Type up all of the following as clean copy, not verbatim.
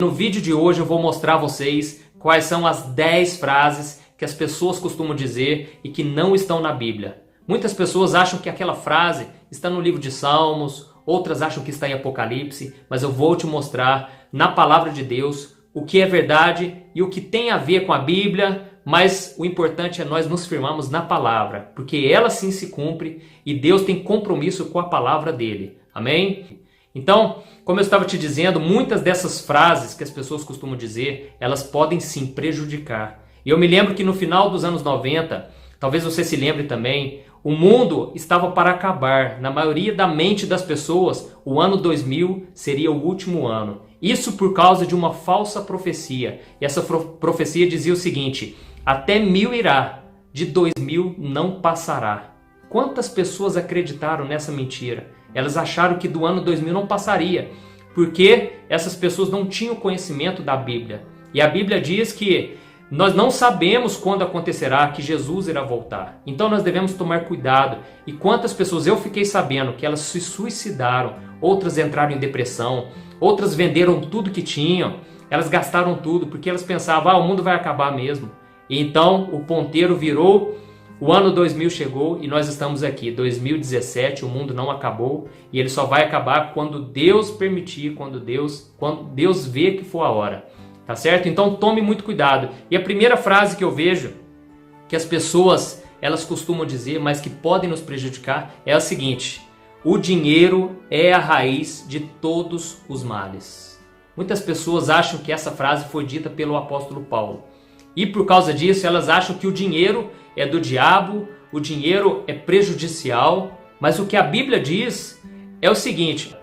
No vídeo de hoje eu vou mostrar a vocês quais são as 10 frases que as pessoas costumam dizer e que não estão na Bíblia. Muitas pessoas acham que aquela frase está no livro de Salmos, outras acham que está em Apocalipse, mas eu vou te mostrar na palavra de Deus o que é verdade e o que tem a ver com a Bíblia, mas o importante é nós nos firmarmos na palavra, porque ela sim se cumpre e Deus tem compromisso com a palavra dele. Amém? Então, como eu estava te dizendo, muitas dessas frases que as pessoas costumam dizer, elas podem sim prejudicar. E eu me lembro que no final dos anos 90, talvez você se lembre também, o mundo estava para acabar. Na maioria da mente das pessoas, o ano 2000 seria o último ano. Isso por causa de uma falsa profecia. E essa profecia dizia o seguinte: até 1000 irá, de 2000 não passará. Quantas pessoas acreditaram nessa mentira? Elas acharam que do ano 2000 não passaria, porque essas pessoas não tinham conhecimento da Bíblia. E a Bíblia diz que nós não sabemos quando acontecerá, que Jesus irá voltar. Então nós devemos tomar cuidado. E quantas pessoas eu fiquei sabendo que elas se suicidaram, outras entraram em depressão, outras venderam tudo que tinham, elas gastaram tudo, porque elas pensavam, o mundo vai acabar mesmo. E então o ponteiro virou, o ano 2000 chegou e nós estamos aqui, 2017, o mundo não acabou e ele só vai acabar quando Deus permitir, quando Deus vê que for a hora, tá certo? Então tome muito cuidado. E a primeira frase que eu vejo que as pessoas elas costumam dizer, mas que podem nos prejudicar, é a seguinte: o dinheiro é a raiz de todos os males. Muitas pessoas acham que essa frase foi dita pelo apóstolo Paulo. E por causa disso, elas acham que o dinheiro é do diabo, o dinheiro é prejudicial. Mas o que a Bíblia diz é o seguinte: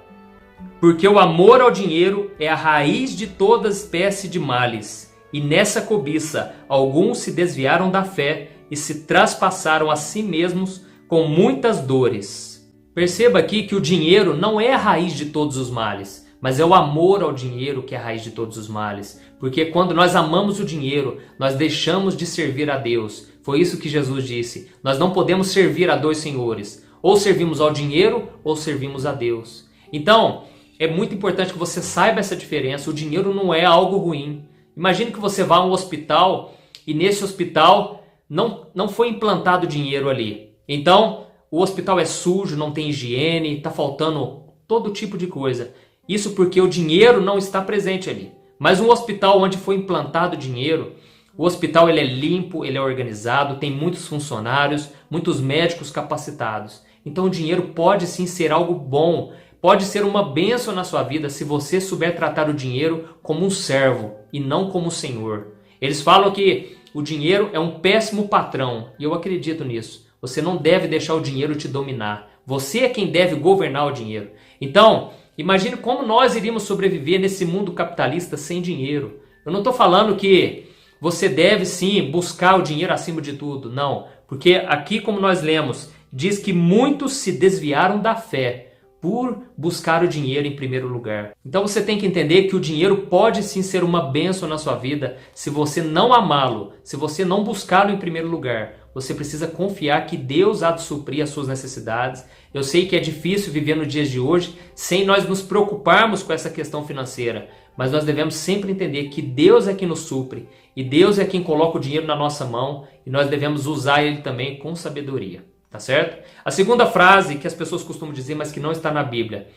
porque o amor ao dinheiro é a raiz de toda espécie de males. E nessa cobiça, alguns se desviaram da fé e se traspassaram a si mesmos com muitas dores. Perceba aqui que o dinheiro não é a raiz de todos os males, mas é o amor ao dinheiro que é a raiz de todos os males. Porque quando nós amamos o dinheiro, nós deixamos de servir a Deus. Foi isso que Jesus disse. Nós não podemos servir a dois senhores. Ou servimos ao dinheiro, ou servimos a Deus. Então, é muito importante que você saiba essa diferença. O dinheiro não é algo ruim. Imagine que você vá a um hospital e nesse hospital não foi implantado dinheiro ali. Então, o hospital é sujo, não tem higiene, está faltando todo tipo de coisa. Isso porque o dinheiro não está presente ali. Mas um hospital onde foi implantado dinheiro, o hospital ele é limpo, ele é organizado, tem muitos funcionários, muitos médicos capacitados. Então o dinheiro pode sim ser algo bom, pode ser uma bênção na sua vida se você souber tratar o dinheiro como um servo e não como um senhor. Eles falam que o dinheiro é um péssimo patrão e eu acredito nisso. Você não deve deixar o dinheiro te dominar. Você é quem deve governar o dinheiro. Então, imagine como nós iríamos sobreviver nesse mundo capitalista sem dinheiro. Eu não estou falando que você deve sim buscar o dinheiro acima de tudo, não. Porque aqui, como nós lemos, diz que muitos se desviaram da fé por buscar o dinheiro em primeiro lugar. Então você tem que entender que o dinheiro pode sim ser uma bênção na sua vida se você não amá-lo, se você não buscá-lo em primeiro lugar. Você precisa confiar que Deus há de suprir as suas necessidades. Eu sei que é difícil viver nos dias de hoje sem nós nos preocuparmos com essa questão financeira, mas nós devemos sempre entender que Deus é quem nos supre e Deus é quem coloca o dinheiro na nossa mão e nós devemos usar ele também com sabedoria. Tá certo? A segunda frase que as pessoas costumam dizer, mas que não está na Bíblia: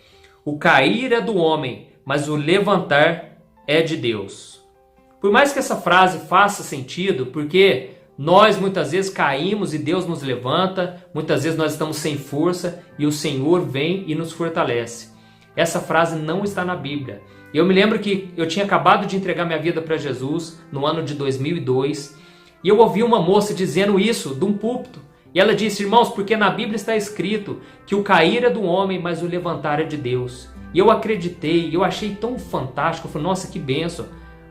o cair é do homem, mas o levantar é de Deus. Por mais que essa frase faça sentido, porque nós muitas vezes caímos e Deus nos levanta, muitas vezes nós estamos sem força e o Senhor vem e nos fortalece. Essa frase não está na Bíblia. Eu me lembro que eu tinha acabado de entregar minha vida para Jesus no ano de 2002 e eu ouvi uma moça dizendo isso de um púlpito. E ela disse: irmãos, porque na Bíblia está escrito que o cair é do homem, mas o levantar é de Deus. E eu acreditei, eu achei tão fantástico, eu falei, nossa, que bênção.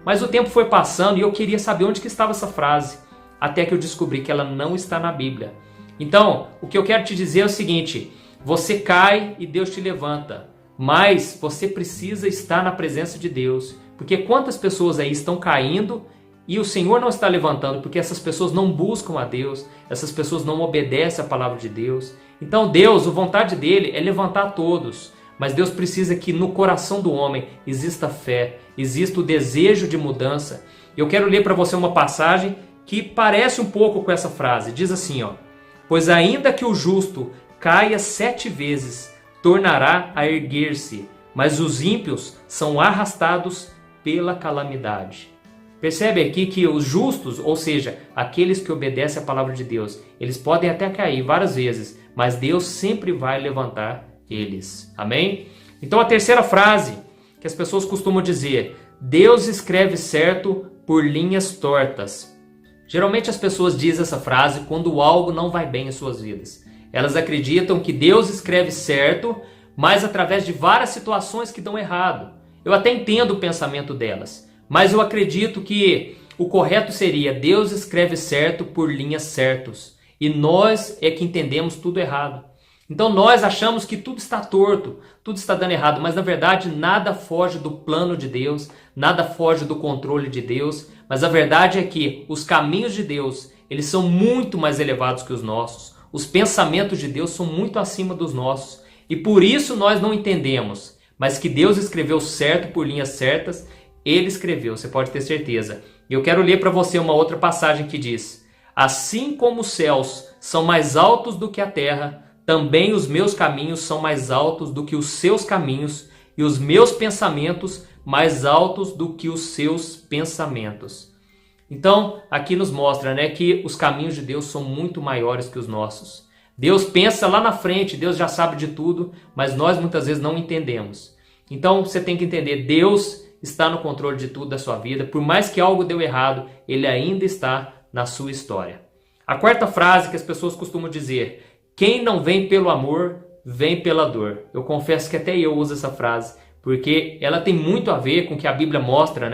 Mas o tempo foi passando e eu queria saber onde que estava essa frase, até que eu descobri que ela não está na Bíblia. Então, o que eu quero te dizer é o seguinte: você cai e Deus te levanta, mas você precisa estar na presença de Deus, porque quantas pessoas aí estão caindo e o Senhor não está levantando, porque essas pessoas não buscam a Deus, essas pessoas não obedecem à palavra de Deus. Então Deus, a vontade dele é levantar todos, mas Deus precisa que no coração do homem exista fé, exista o desejo de mudança. Eu quero ler para você uma passagem que parece um pouco com essa frase. Diz assim, ó: pois ainda que o justo caia 7 vezes, tornará a erguer-se, mas os ímpios são arrastados pela calamidade. Percebe aqui que os justos, ou seja, aqueles que obedecem à palavra de Deus, eles podem até cair várias vezes, mas Deus sempre vai levantar eles. Amém? Então a terceira frase que as pessoas costumam dizer: Deus escreve certo por linhas tortas. Geralmente as pessoas dizem essa frase quando algo não vai bem em suas vidas. Elas acreditam que Deus escreve certo, mas através de várias situações que dão errado. Eu até entendo o pensamento delas, mas eu acredito que o correto seria: Deus escreve certo por linhas certas. E nós é que entendemos tudo errado. Então nós achamos que tudo está torto, tudo está dando errado, mas na verdade nada foge do plano de Deus, nada foge do controle de Deus, mas a verdade é que os caminhos de Deus, eles são muito mais elevados que os nossos, os pensamentos de Deus são muito acima dos nossos, e por isso nós não entendemos, mas que Deus escreveu certo por linhas certas, Ele escreveu, você pode ter certeza. E eu quero ler para você uma outra passagem que diz: assim como os céus são mais altos do que a terra, também os meus caminhos são mais altos do que os seus caminhos, e os meus pensamentos mais altos do que os seus pensamentos. Então, aqui nos mostra, que os caminhos de Deus são muito maiores que os nossos. Deus pensa lá na frente, Deus já sabe de tudo, mas nós muitas vezes não entendemos. Então, você tem que entender, Deus está no controle de tudo da sua vida. Por mais que algo deu errado, Ele ainda está na sua história. A quarta frase que as pessoas costumam dizer: quem não vem pelo amor, vem pela dor. Eu confesso que até eu uso essa frase, porque ela tem muito a ver com o que a Bíblia mostra,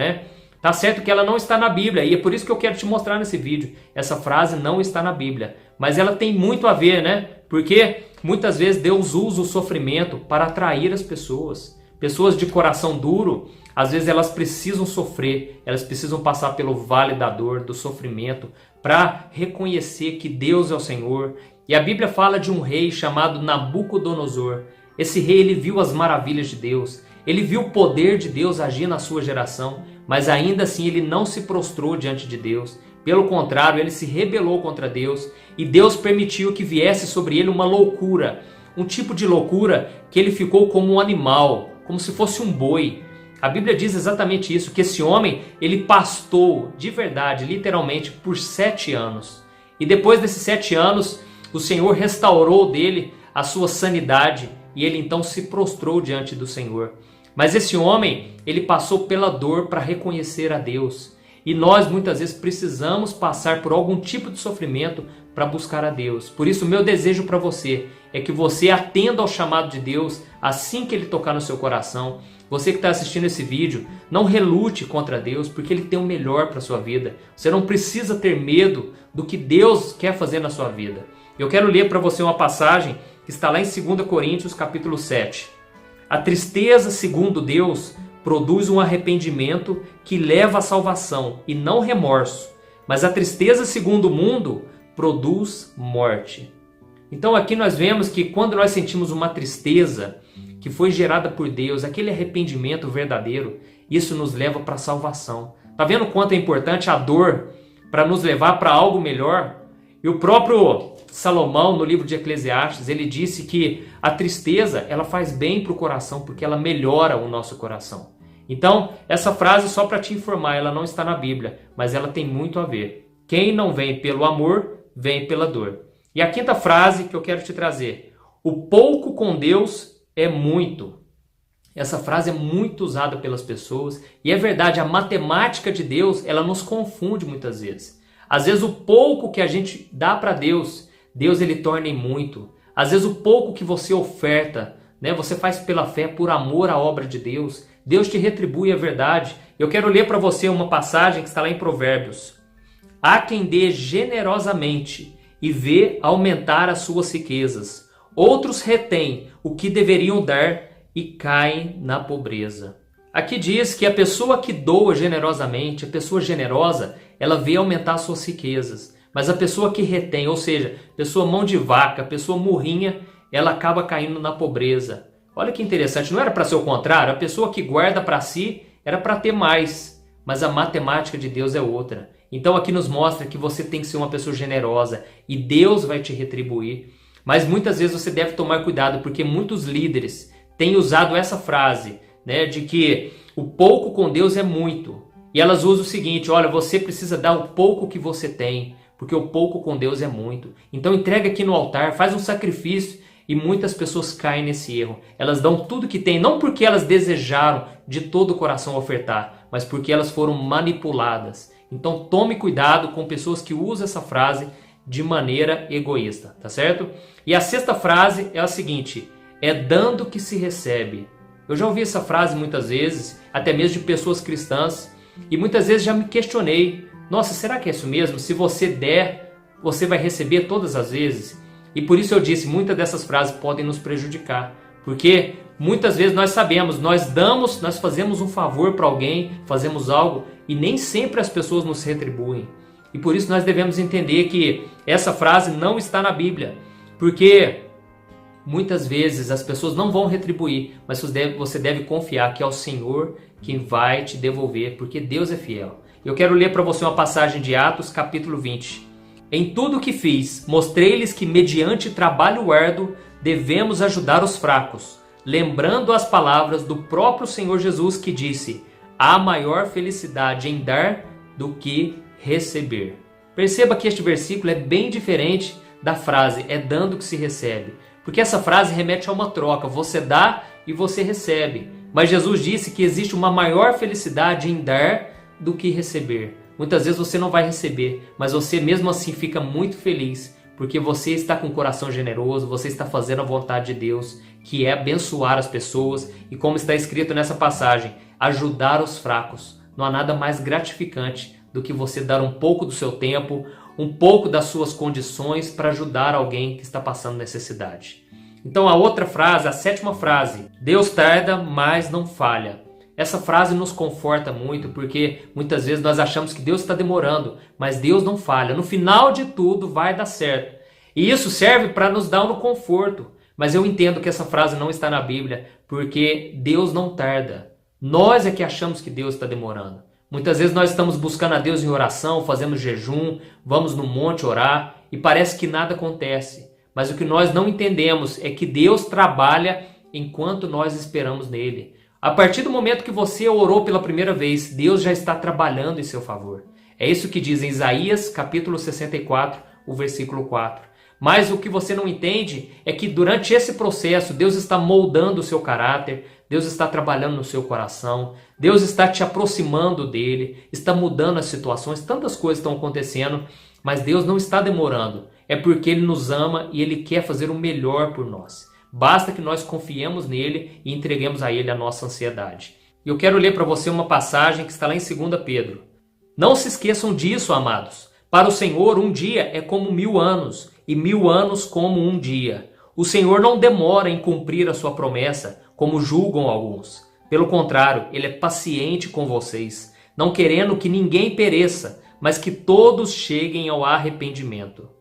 Tá certo que ela não está na Bíblia, e é por isso que eu quero te mostrar nesse vídeo. Essa frase não está na Bíblia, mas ela tem muito a ver, Porque muitas vezes Deus usa o sofrimento para atrair as pessoas. Pessoas de coração duro, às vezes elas precisam sofrer, elas precisam passar pelo vale da dor, do sofrimento, para reconhecer que Deus é o Senhor. E a Bíblia fala de um rei chamado Nabucodonosor. Esse rei, ele viu as maravilhas de Deus, ele viu o poder de Deus agir na sua geração, mas ainda assim ele não se prostrou diante de Deus. Pelo contrário, ele se rebelou contra Deus, e Deus permitiu que viesse sobre ele uma loucura, um tipo de loucura que ele ficou como um animal, como se fosse um boi. A Bíblia diz exatamente isso, que esse homem, ele pastou de verdade, literalmente, por 7 anos. E depois desses 7 anos, o Senhor restaurou dele a sua sanidade, e ele então se prostrou diante do Senhor. Mas esse homem, ele passou pela dor para reconhecer a Deus. E nós muitas vezes precisamos passar por algum tipo de sofrimento para buscar a Deus. Por isso, o meu desejo para você é que você atenda ao chamado de Deus assim que Ele tocar no seu coração. Você que está assistindo esse vídeo, não relute contra Deus, porque Ele tem o melhor para a sua vida. Você não precisa ter medo do que Deus quer fazer na sua vida. Eu quero ler para você uma passagem que está lá em 2 Coríntios capítulo 7. A tristeza, segundo Deus, produz um arrependimento que leva à salvação e não remorso. Mas a tristeza, segundo o mundo, produz morte. Então aqui nós vemos que quando nós sentimos uma tristeza que foi gerada por Deus, aquele arrependimento verdadeiro, isso nos leva para a salvação. Está vendo quanto é importante a dor para nos levar para algo melhor? E o próprio Salomão, no livro de Eclesiastes, ele disse que a tristeza, ela faz bem para o coração, porque ela melhora o nosso coração. Então, essa frase, só para te informar, ela não está na Bíblia, mas ela tem muito a ver. Quem não vem pelo amor, vem pela dor. E a quinta frase que eu quero te trazer: o pouco com Deus é muito. Essa frase é muito usada pelas pessoas, e é verdade, a matemática de Deus, ela nos confunde muitas vezes. Às vezes o pouco que a gente dá para Deus, Deus ele torna em muito. Às vezes o pouco que você oferta, você faz pela fé, por amor à obra de Deus, Deus te retribui, a verdade. Eu quero ler para você uma passagem que está lá em Provérbios. Há quem dê generosamente e vê aumentar as suas riquezas. Outros retêm o que deveriam dar e caem na pobreza. Aqui diz que a pessoa que doa generosamente, a pessoa generosa, ela vê aumentar suas riquezas. Mas a pessoa que retém, ou seja, pessoa mão de vaca, pessoa murrinha, ela acaba caindo na pobreza. Olha que interessante, não era para ser o contrário? A pessoa que guarda para si era para ter mais, mas a matemática de Deus é outra. Então aqui nos mostra que você tem que ser uma pessoa generosa e Deus vai te retribuir. Mas muitas vezes você deve tomar cuidado, porque muitos líderes têm usado essa frase, né, de que o pouco com Deus é muito. E elas usam o seguinte: olha, você precisa dar o pouco que você tem, porque o pouco com Deus é muito. Então entrega aqui no altar, faz um sacrifício. E muitas pessoas caem nesse erro. Elas dão tudo que têm, não porque elas desejaram de todo o coração ofertar, mas porque elas foram manipuladas. Então tome cuidado com pessoas que usam essa frase de maneira egoísta, tá certo? E a sexta frase é a seguinte: é dando que se recebe. Eu já ouvi essa frase muitas vezes, até mesmo de pessoas cristãs, e muitas vezes já me questionei: nossa, será que é isso mesmo? Se você der, você vai receber todas as vezes? E por isso eu disse, muitas dessas frases podem nos prejudicar, porque muitas vezes nós sabemos, nós damos, nós fazemos um favor para alguém, fazemos algo e nem sempre as pessoas nos retribuem. E por isso nós devemos entender que essa frase não está na Bíblia, porque muitas vezes as pessoas não vão retribuir, mas você deve confiar que é o Senhor quem vai te devolver, porque Deus é fiel. Eu quero ler para você uma passagem de Atos, capítulo 20. Em tudo o que fiz, mostrei-lhes que mediante trabalho árduo devemos ajudar os fracos, lembrando as palavras do próprio Senhor Jesus que disse: há maior felicidade em dar do que receber. Perceba que este versículo é bem diferente da frase é dando que se recebe, porque essa frase remete a uma troca, você dá e você recebe. Mas Jesus disse que existe uma maior felicidade em dar do que receber. Muitas vezes você não vai receber, mas você mesmo assim fica muito feliz, porque você está com o coração generoso, você está fazendo a vontade de Deus, que é abençoar as pessoas e, como está escrito nessa passagem, ajudar os fracos. Não há nada mais gratificante do que você dar um pouco do seu tempo, um pouco das suas condições para ajudar alguém que está passando necessidade. Então a outra frase, a sétima frase: Deus tarda, mas não falha. Essa frase nos conforta muito, porque muitas vezes nós achamos que Deus está demorando, mas Deus não falha. No final de tudo vai dar certo. E isso serve para nos dar um conforto. Mas eu entendo que essa frase não está na Bíblia, porque Deus não tarda. Nós é que achamos que Deus está demorando. Muitas vezes nós estamos buscando a Deus em oração, fazendo jejum, vamos no monte orar e parece que nada acontece. Mas o que nós não entendemos é que Deus trabalha enquanto nós esperamos nele. A partir do momento que você orou pela primeira vez, Deus já está trabalhando em seu favor. É isso que diz em Isaías, capítulo 64, o versículo 4. Mas o que você não entende é que durante esse processo, Deus está moldando o seu caráter, Deus está trabalhando no seu coração, Deus está te aproximando dele, está mudando as situações, tantas coisas estão acontecendo, mas Deus não está demorando. É porque Ele nos ama e Ele quer fazer o melhor por nós. Basta que nós confiemos nele e entreguemos a ele a nossa ansiedade. E eu quero ler para você uma passagem que está lá em 2 Pedro. Não se esqueçam disso, amados. Para o Senhor, um dia é como 1000 anos, e 1000 anos como um dia. O Senhor não demora em cumprir a sua promessa, como julgam alguns. Pelo contrário, Ele é paciente com vocês, não querendo que ninguém pereça, mas que todos cheguem ao arrependimento.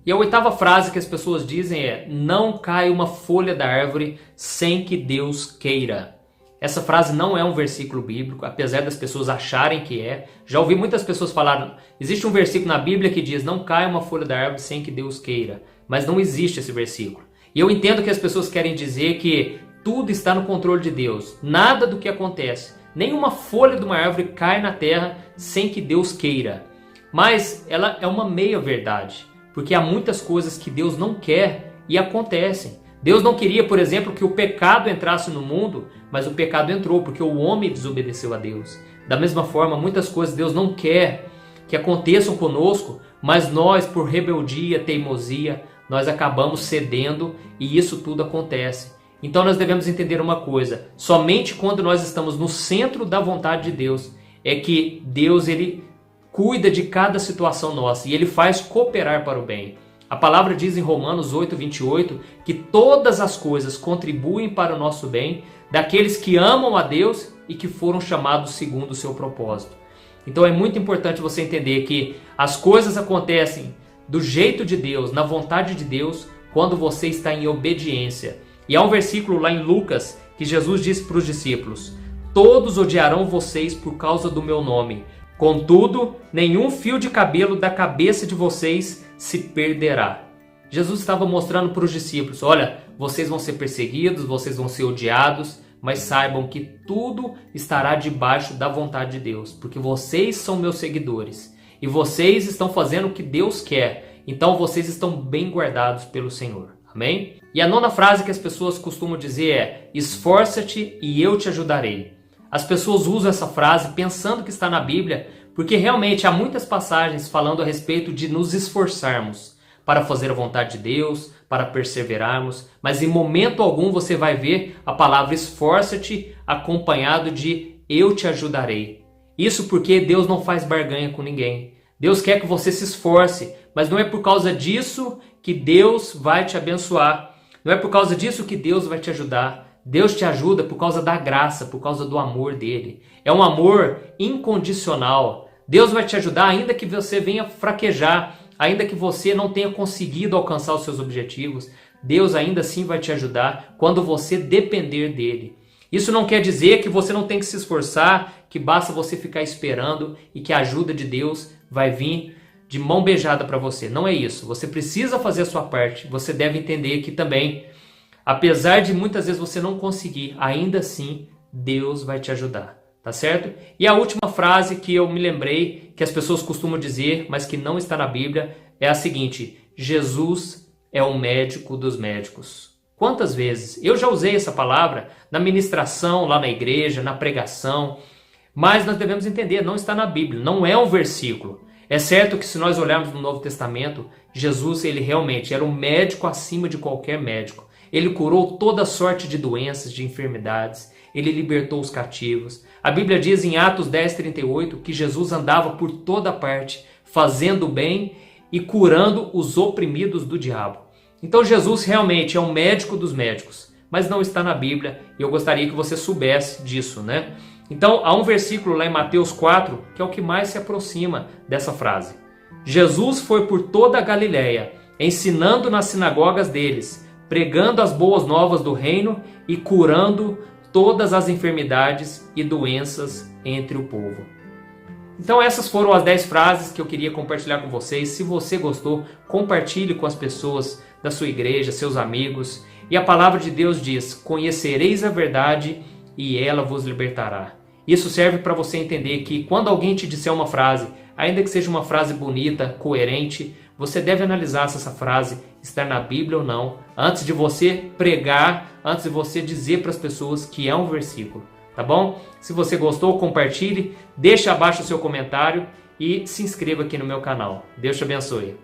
E a oitava frase que as pessoas dizem é: não cai uma folha da árvore sem que Deus queira. Essa frase não é um versículo bíblico, apesar das pessoas acharem que é. Já ouvi muitas pessoas falarem, existe um versículo na Bíblia que diz: não cai uma folha da árvore sem que Deus queira. Mas não existe esse versículo. E eu entendo que as pessoas querem dizer que tudo está no controle de Deus. Nada do que acontece, nenhuma folha de uma árvore cai na terra sem que Deus queira. Mas ela é uma meia verdade. Porque há muitas coisas que Deus não quer e acontecem. Deus não queria, por exemplo, que o pecado entrasse no mundo, mas o pecado entrou porque o homem desobedeceu a Deus. Da mesma forma, muitas coisas Deus não quer que aconteçam conosco, mas nós, por rebeldia, teimosia, nós acabamos cedendo e isso tudo acontece. Então nós devemos entender uma coisa: somente quando nós estamos no centro da vontade de Deus é que Deus ele cuida de cada situação nossa e Ele faz cooperar para o bem. A palavra diz em Romanos 8:28 que todas as coisas contribuem para o nosso bem daqueles que amam a Deus e que foram chamados segundo o seu propósito. Então é muito importante você entender que as coisas acontecem do jeito de Deus, na vontade de Deus, quando você está em obediência. E há um versículo lá em Lucas que Jesus disse para os discípulos: todos odiarão vocês por causa do meu nome. Contudo, nenhum fio de cabelo da cabeça de vocês se perderá. Jesus estava mostrando para os discípulos: olha, vocês vão ser perseguidos, vocês vão ser odiados, mas saibam que tudo estará debaixo da vontade de Deus, porque vocês são meus seguidores e vocês estão fazendo o que Deus quer, então vocês estão bem guardados pelo Senhor. Amém? E a nona frase que as pessoas costumam dizer é: esforça-te e eu te ajudarei. As pessoas usam essa frase pensando que está na Bíblia, porque realmente há muitas passagens falando a respeito de nos esforçarmos para fazer a vontade de Deus, para perseverarmos, mas em momento algum você vai ver a palavra esforça-te acompanhado de eu te ajudarei. Isso porque Deus não faz barganha com ninguém. Deus quer que você se esforce, mas não é por causa disso que Deus vai te abençoar. Não é por causa disso que Deus vai te ajudar. Deus te ajuda por causa da graça, por causa do amor dele. É um amor incondicional. Deus vai te ajudar ainda que você venha fraquejar, ainda que você não tenha conseguido alcançar os seus objetivos. Deus ainda assim vai te ajudar quando você depender dele. Isso não quer dizer que você não tem que se esforçar, que basta você ficar esperando e que a ajuda de Deus vai vir de mão beijada para você. Não é isso. Você precisa fazer a sua parte. Você deve entender que também, apesar de muitas vezes você não conseguir, ainda assim Deus vai te ajudar. Tá certo? E a última frase que eu me lembrei, que as pessoas costumam dizer, mas que não está na Bíblia, é a seguinte: Jesus é o médico dos médicos. Quantas vezes eu já usei essa palavra na ministração, lá na igreja, na pregação, mas nós devemos entender, não está na Bíblia, não é um versículo. É certo que se nós olharmos no Novo Testamento, Jesus ele realmente era um médico acima de qualquer médico. Ele curou toda sorte de doenças, de enfermidades, ele libertou os cativos. A Bíblia diz em Atos 10:38 que Jesus andava por toda parte, fazendo o bem e curando os oprimidos do diabo. Então Jesus realmente é um médico dos médicos, mas não está na Bíblia e eu gostaria que você soubesse disso, né? Então há um versículo lá em Mateus 4 que é o que mais se aproxima dessa frase. Jesus foi por toda a Galileia, ensinando nas sinagogas deles, pregando as boas novas do reino e curando todas as enfermidades e doenças entre o povo. Então essas foram as 10 frases que eu queria compartilhar com vocês. Se você gostou, compartilhe com as pessoas da sua igreja, seus amigos. E a palavra de Deus diz: conhecereis a verdade e ela vos libertará. Isso serve para você entender que quando alguém te disser uma frase, ainda que seja uma frase bonita, coerente, você deve analisar se essa frase está na Bíblia ou não, antes de você pregar, antes de você dizer para as pessoas que é um versículo. Tá bom? Se você gostou, compartilhe, deixe abaixo o seu comentário e se inscreva aqui no meu canal. Deus te abençoe.